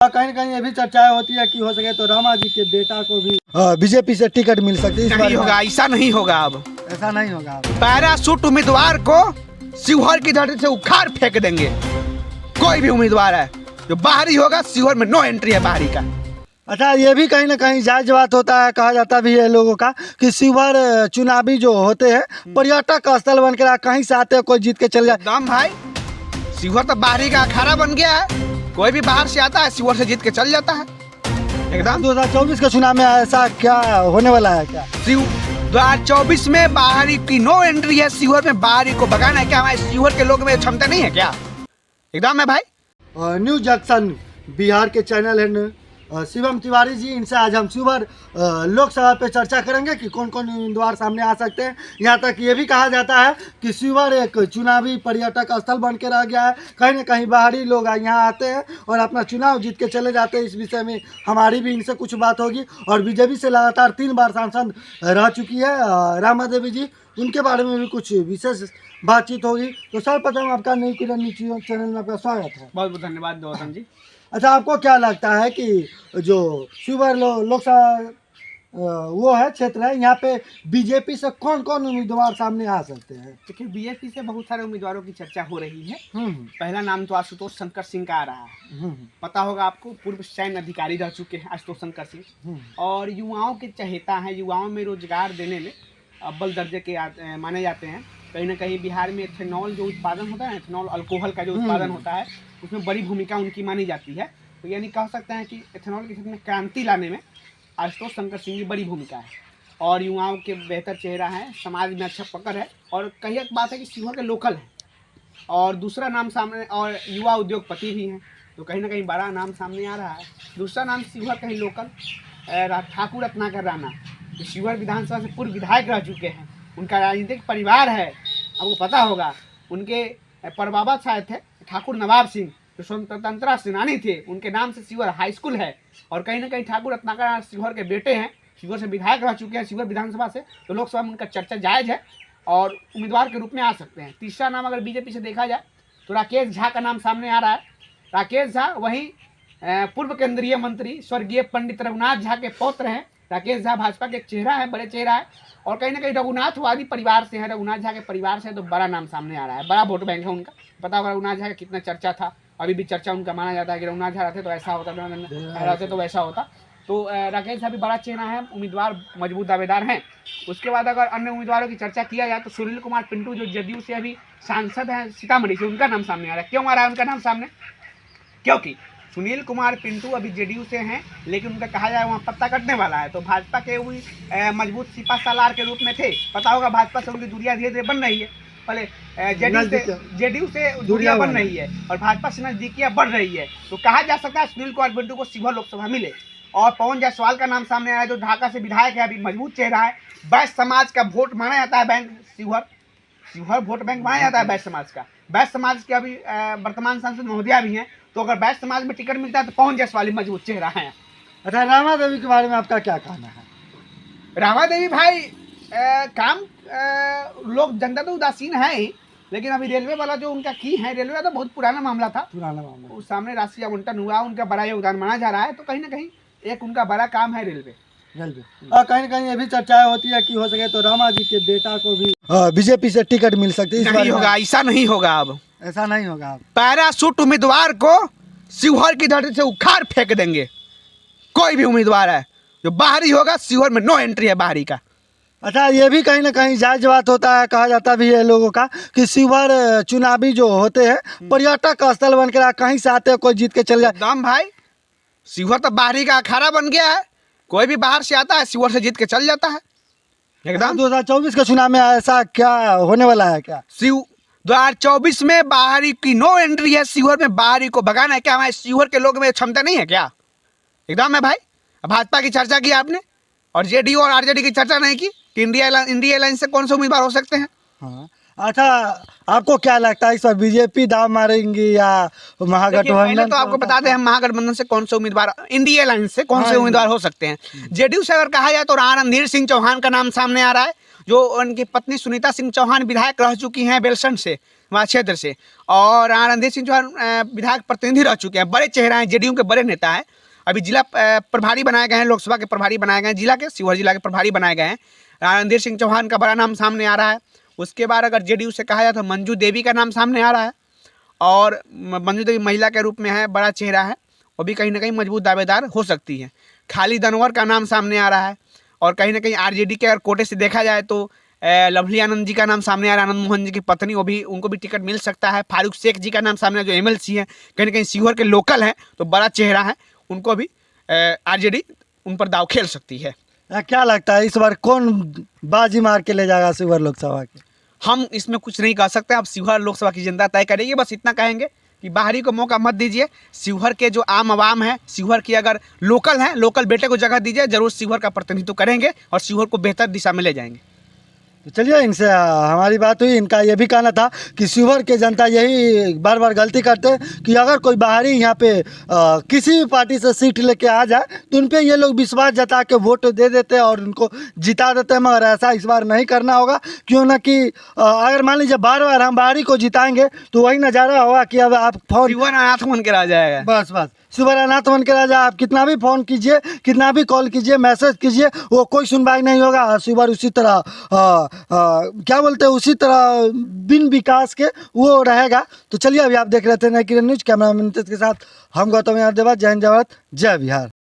कहीं न कहीं ये भी चर्चाएं होती है कि हो सके तो रामा जी के बेटा को भी बीजेपी से टिकट मिल सकती है। इस नहीं होगा, ऐसा नहीं होगा। अब ऐसा नहीं होगा। पैराशूट उम्मीदवार को शिवहर की धरती से उखाड़ फेंक देंगे। कोई भी उम्मीदवार है जो बाहरी होगा, शिवहर में नो एंट्री है बाहरी का। अच्छा, ये भी कहीं ना कहीं जायज बात होता है, कहा जाता भी है लोगों का कि शिवहर चुनावी जो होते हैं पर्यटक स्थल बन कर कहीं से आते हैं, कोई जीत के चले जाए। एकदम भाई, शिवहर तो बाहरी का अखाड़ा बन गया है। कोई भी बाहर से आता है, शिवहर से जीत के चल जाता है। एकदम 2024 के चुनाव में ऐसा क्या होने वाला है? क्या 2024 में बाहरी की नो एंट्री है। शिवहर में बाहरी को भगाना है क्या? हमारे शिवहर के लोग में क्षमता नहीं है क्या? एकदम है भाई। न्यू जंक्शन बिहार के चैनल है शिवम तिवारी जी, इनसे आज हम शिवहर लोकसभा पे चर्चा करेंगे कि कौन कौन उम्मीदवार सामने आ सकते हैं। यहाँ तक ये भी कहा जाता है कि शिवहर एक चुनावी पर्यटक स्थल बन के रह गया है। कहीं ना कहीं बाहरी लोग यहाँ आते हैं और अपना चुनाव जीत के चले जाते हैं। इस विषय में हमारी भी इनसे कुछ बात होगी। और बीजेपी से लगातार 3 बार सांसद रह चुकी है रामा देवी जी, उनके बारे में भी कुछ विशेष बातचीत होगी। तो सर्वप्रथम आपका न्यू किरण न्यूज चैनल में आपका स्वागत है। बहुत बहुत धन्यवाद गौतम जी। अच्छा, आपको क्या लगता है कि जो शिवहर लोकसभा वो है क्षेत्र है, यहाँ पे बीजेपी से कौन कौन उम्मीदवार सामने आ सकते हैं? देखिए, बीजेपी से बहुत सारे उम्मीदवारों की चर्चा हो रही है। पहला नाम तो आशुतोष शंकर सिंह का आ रहा है। पता होगा आपको, पूर्व सैन्य अधिकारी रह चुके हैं आशुतोष शंकर सिंह, और युवाओं के चहेता हैं। युवाओं में रोजगार देने में अव्वल दर्जे के माने जाते हैं। कहीं ना कहीं बिहार में एथेनॉल जो उत्पादन होता है, एथेनॉल अल्कोहल का जो उत्पादन होता है, उसमें बड़ी भूमिका उनकी मानी जाती है। तो यानी कह सकते हैं कि एथेनॉल के क्षेत्र में क्रांति लाने में आशुतोष शंकर सिंह की बड़ी भूमिका है। और युवाओं के बेहतर चेहरा है, समाज में अच्छा पकड़ है, और कही एक बात है कि शिवहर के लोकल हैं। और दूसरा नाम सामने, और युवा उद्योगपति भी हैं, तो कहीं ना कहीं बड़ा नाम सामने आ रहा है। दूसरा नाम शिवहर कहीं लोकल ठाकुर रत्नाकर राणा, जो शिवहर विधानसभा से पूर्व विधायक रह चुके हैं। उनका राजनीतिक परिवार है, आपको पता होगा। उनके परबाबा शायद थे ठाकुर नवाब सिंह, जो स्वतंत्रता सेनानी थे। उनके नाम से शिवहर हाई स्कूल है। और कहीं ना कहीं ठाकुर रत्नाकर शिवहर के बेटे हैं, शिवहर से विधायक रह चुके हैं शिवहर विधानसभा से। तो लोकसभा में उनका चर्चा जायज है और उम्मीदवार के रूप में आ सकते हैं। तीसरा नाम अगर बीजेपी से देखा जाए तो राकेश झा का नाम सामने आ रहा है। राकेश झा वहीं पूर्व केंद्रीय मंत्री स्वर्गीय पंडित रघुनाथ झा के पौत्र हैं। राकेश झा भाजपा के चेहरा है, बड़े चेहरा है, और कहीं ना कहीं रघुनाथवादी परिवार से है। रघुनाथ झा के परिवार से तो बड़ा नाम सामने आ रहा है, बड़ा वोट बैंक है उनका। पता होगा रघुनाथ झा का कितना चर्चा था, अभी भी चर्चा उनका माना जाता है कि रघुनाथ झा रहते तो ऐसा होता, रहते तो वैसा होता। तो राकेश झा भी बड़ा चेहरा है, उम्मीदवार मजबूत दावेदार हैं। उसके बाद अगर अन्य उम्मीदवारों की चर्चा किया जाए तो सुनील कुमार पिंटू, जो जदयू से अभी सांसद हैं सीतामढ़ी से, उनका नाम सामने आ रहा है। क्यों आ रहा है उनका नाम सामने? क्योंकि सुनील कुमार पिंटू अभी जेडीयू से हैं, लेकिन उनका कहा जाए वहाँ पत्ता कटने वाला है। तो भाजपा के भी मजबूत सिपा सालार के रूप में थे। पता होगा भाजपा से उनकी दूरियां धीरे धीरे बन रही है। पहले जेडीयू से दूरियां बन रही है और भाजपा से नजदीकियां बढ़ रही है। तो कहा जा सकता है सुनील कुमार पिंटू को शिवहर लोकसभा मिले। और पवन जायसवाल का नाम सामने आया, जो ढाका से विधायक है, अभी मजबूत चेहरा है। वैश्य समाज का वोट माना जाता है बैंक, शिवहर वोट बैंक माना जाता है वैश्य समाज का। वैश्य समाज के अभी वर्तमान सांसद महोदया भी हैं। तो अगर वैश्य समाज में टिकट मिलता है तो पवन जायसवाल मजबूत चेहरा है। अच्छा, रामा देवी के बारे में आपका क्या कहना है? रामा देवी भाई काम लोग जनता तो उदासीन है ही, लेकिन अभी रेलवे वाला जो उनका की है, रेलवे तो बहुत पुराना मामला था। उस सामने राशि आवंटन हुआ, उनका बड़ा योगदान माना जा रहा है। तो कहीं ना कहीं एक उनका बड़ा काम है रेलवे। और कहीं ना कहीं ये भी चर्चाएं होती है कि हो सके तो रामा जी के बेटा को भी बीजेपी से टिकट मिल सकती है। नहीं होगा, ऐसा नहीं होगा। अब ऐसा नहीं होगा। पैराशूट उम्मीदवार को शिवहर की धरती से उखाड़ फेंक देंगे। कोई भी उम्मीदवार है जो बाहरी होगा, शिवहर में नो एंट्री है बाहरी का। अच्छा, ये भी कहीं ना कहीं जायज बात होता है, कहा जाता भी है लोगों का कि शिवहर चुनावी जो होते हैं पर्यटक स्थल बन कर कहीं से आते हैं, कोई जीत के चले जाए। एकदम भाई, शिवहर तो बाहरी का अखाड़ा बन गया है। कोई भी बाहर से आता है, शिवहर से जीत के चल जाता है। एकदम 2024 के चुनाव में ऐसा क्या होने वाला है? क्या 2024 में बाहरी की नो एंट्री है। शिवहर में बाहरी को भगाना है क्या? हमारे शिवहर के लोग में क्षमता नहीं है क्या? एकदम है भाई। भाजपा की चर्चा की आपने, और जेडीयू और आरजेडी की चर्चा नहीं की कि इंडिया अलायंस से कौन से उम्मीदवार हो सकते हैं। हाँ, अच्छा, आपको क्या लगता है इस बार बीजेपी दाव मारेंगी या महागठबंधन? तो आपको बता दें हम महागठबंधन से कौन से उम्मीदवार, इंडिया अलायंस से कौन से उम्मीदवार हो सकते हैं। जेडीयू से अगर कहा जाए तो रणधीर सिंह चौहान का नाम सामने आ रहा है, जो उनकी पत्नी सुनीता सिंह चौहान विधायक रह चुकी हैं बेलसंड से। वहाँ क्षेत्र से। और रणधीर सिंह चौहान विधायक प्रतिनिधि रह चुके हैं, बड़े चेहरा हैं, जेडीयू के बड़े नेता हैं। अभी जिला प्रभारी बनाए गए हैं, लोकसभा के प्रभारी बनाए गए हैं, जिला के शिवहर जिला के प्रभारी बनाए गए हैं। रणधीर सिंह चौहान का बड़ा नाम सामने आ रहा है। उसके बाद अगर जेडीयू से कहा जाए तो मंजू देवी का नाम सामने आ रहा है, और मंजू देवी महिला के रूप में है, बड़ा चेहरा है, वो भी कहीं ना कहीं मजबूत दावेदार हो सकती है। खालिद अनवर का नाम सामने आ रहा है, और कहीं ना कहीं आरजेडी के अगर कोटे से देखा जाए तो लवली आनंद जी का नाम सामने आ रहा है, आनंद मोहन जी की पत्नी, वो भी, उनको भी टिकट मिल सकता है। फारूक शेख जी का नाम सामने, जो एमएलसी है, कहीं ना कहीं शिवहर के लोकल हैं, तो बड़ा चेहरा है, उनको भी आरजेडी उन पर दाव खेल सकती है। क्या लगता है इस बार कौन बाजी मार के ले जाएगा शिवहर लोकसभा के? हम इसमें कुछ नहीं कह सकते, अब शिवहर लोकसभा की जनता तय करेगी। बस इतना कहेंगे कि बाहरी को मौका मत दीजिए, शिवहर के जो आम आवाम है, शिवहर की अगर लोकल हैं, लोकल बेटे को जगह दीजिए, जरूर शिवहर का प्रतिनिधित्व करेंगे और शिवहर को बेहतर दिशा में ले जाएंगे। तो चलिए, इनसे हमारी बात हुई। इनका ये भी कहना था कि शिवहर के जनता यही बार बार गलती करते हैं कि अगर कोई बाहरी यहाँ पे किसी भी पार्टी से सीट लेके आ जाए तो उन पे ये लोग विश्वास जता के वोट दे देते हैं और उनको जिता देते हैं। मगर ऐसा इस बार नहीं करना होगा, क्यों ना कि अगर मान लीजिए बार बार हम बाहरी को जिताएंगे तो वही नज़ारा होगा कि अब आप फोन शिवहर अनाथ बन के रह जाएगा। बस शिवहर अनाथ बन के राजा, आप कितना भी फ़ोन कीजिए, कितना भी कॉल कीजिए, मैसेज कीजिए, वो कोई सुनवाई नहीं होगा। शिवहर उसी तरह क्या बोलते हैं, उसी तरह बिन विकास के वो रहेगा। तो चलिए, अभी आप देख रहे थे नई किरण न्यूज़, कैमरा मैन के साथ हम गौतम यादव। जय हिंद, जय भारत, जय बिहार।